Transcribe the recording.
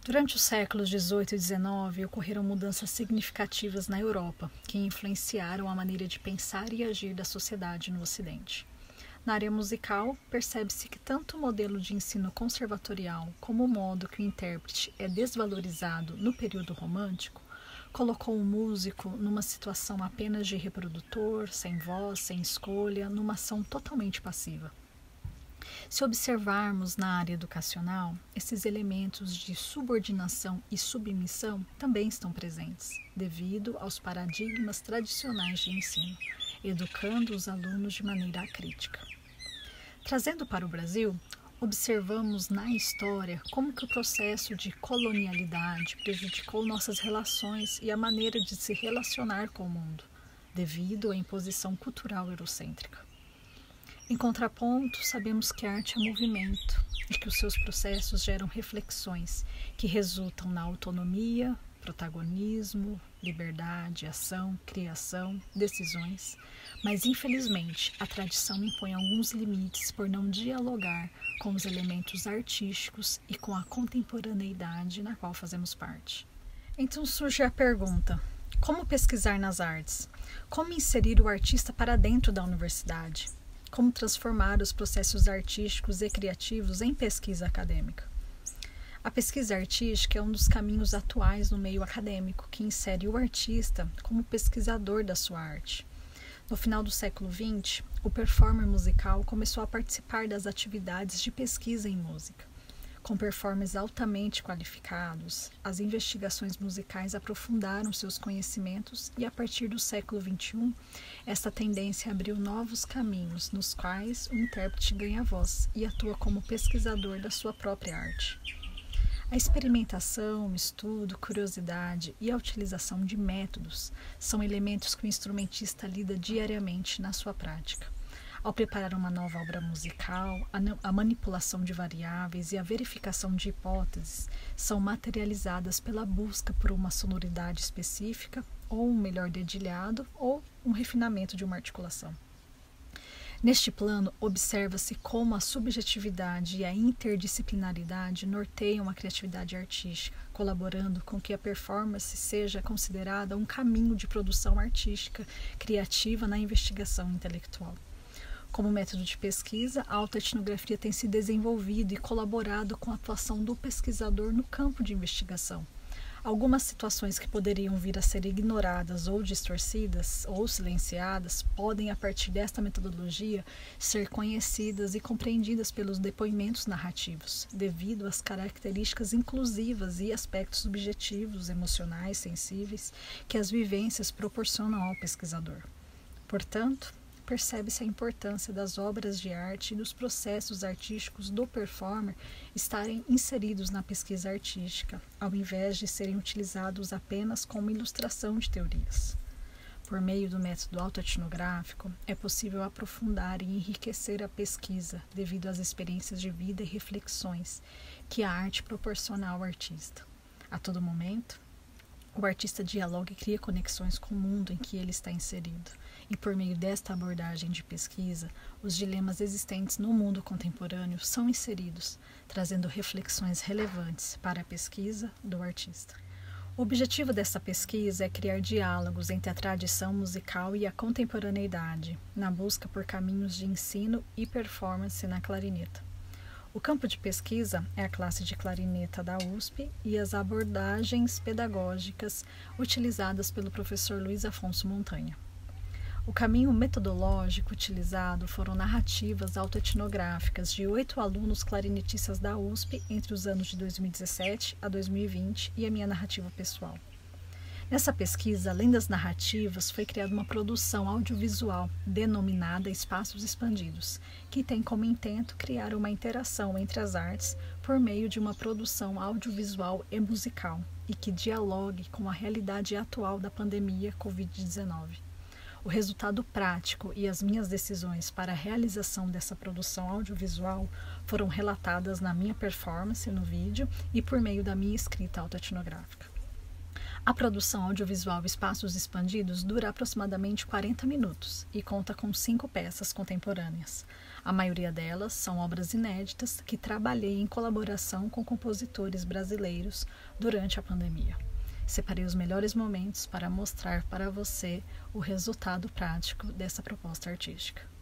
Durante os séculos XVIII e XIX, ocorreram mudanças significativas na Europa, que influenciaram a maneira de pensar e agir da sociedade no Ocidente. Na área musical, percebe-se que tanto o modelo de ensino conservatorial como o modo que o intérprete é desvalorizado no período romântico colocou o músico numa situação apenas de reprodutor, sem voz, sem escolha, numa ação totalmente passiva. Se observarmos na área educacional, esses elementos de subordinação e submissão também estão presentes, devido aos paradigmas tradicionais de ensino, educando os alunos de maneira acrítica. Trazendo para o Brasil, observamos na história como que o processo de colonialidade prejudicou nossas relações e a maneira de se relacionar com o mundo, devido à imposição cultural eurocêntrica. Em contraponto, sabemos que a arte é movimento e que os seus processos geram reflexões que resultam na autonomia, protagonismo, liberdade, ação, criação, decisões, mas infelizmente a tradição impõe alguns limites por não dialogar com os elementos artísticos e com a contemporaneidade na qual fazemos parte. Então surge a pergunta: como pesquisar nas artes? Como inserir o artista para dentro da universidade? Como transformar os processos artísticos e criativos em pesquisa acadêmica? A pesquisa artística é um dos caminhos atuais no meio acadêmico que insere o artista como pesquisador da sua arte. No final do século XX, o performer musical começou a participar das atividades de pesquisa em música. Com performers altamente qualificados, as investigações musicais aprofundaram seus conhecimentos e, a partir do século XXI, esta tendência abriu novos caminhos nos quais o intérprete ganha voz e atua como pesquisador da sua própria arte. A experimentação, estudo, curiosidade e a utilização de métodos são elementos que o instrumentista lida diariamente na sua prática. Ao preparar uma nova obra musical, a manipulação de variáveis e a verificação de hipóteses são materializadas pela busca por uma sonoridade específica, ou um melhor dedilhado, ou um refinamento de uma articulação. Neste plano, observa-se como a subjetividade e a interdisciplinaridade norteiam a criatividade artística, colaborando com que a performance seja considerada um caminho de produção artística criativa na investigação intelectual. Como método de pesquisa, a autoetnografia tem se desenvolvido e colaborado com a atuação do pesquisador no campo de investigação. Algumas situações que poderiam vir a ser ignoradas ou distorcidas ou silenciadas podem, a partir desta metodologia, ser conhecidas e compreendidas pelos depoimentos narrativos, devido às características inclusivas e aspectos subjetivos, emocionais, sensíveis, que as vivências proporcionam ao pesquisador. Portanto, percebe-se a importância das obras de arte e dos processos artísticos do performer estarem inseridos na pesquisa artística, ao invés de serem utilizados apenas como ilustração de teorias. Por meio do método autoetnográfico, é possível aprofundar e enriquecer a pesquisa devido às experiências de vida e reflexões que a arte proporciona ao artista. A todo momento, o artista dialoga e cria conexões com o mundo em que ele está inserido. E por meio desta abordagem de pesquisa, os dilemas existentes no mundo contemporâneo são inseridos, trazendo reflexões relevantes para a pesquisa do artista. O objetivo dessa pesquisa é criar diálogos entre a tradição musical e a contemporaneidade, na busca por caminhos de ensino e performance na clarineta. O campo de pesquisa é a classe de clarineta da USP e as abordagens pedagógicas utilizadas pelo professor Luiz Afonso Montanha. O caminho metodológico utilizado foram narrativas autoetnográficas de 8 alunos clarinetistas da USP entre os anos de 2017 a 2020 e a minha narrativa pessoal. Nessa pesquisa, além das narrativas, foi criada uma produção audiovisual denominada Espaços Expandidos, que tem como intento criar uma interação entre as artes por meio de uma produção audiovisual e musical e que dialogue com a realidade atual da pandemia Covid-19. O resultado prático e as minhas decisões para a realização dessa produção audiovisual foram relatadas na minha performance no vídeo e por meio da minha escrita autoetnográfica. A produção audiovisual Espaços Expandidos dura aproximadamente 40 minutos e conta com 5 peças contemporâneas. A maioria delas são obras inéditas que trabalhei em colaboração com compositores brasileiros durante a pandemia. Separei os melhores momentos para mostrar para você o resultado prático dessa proposta artística.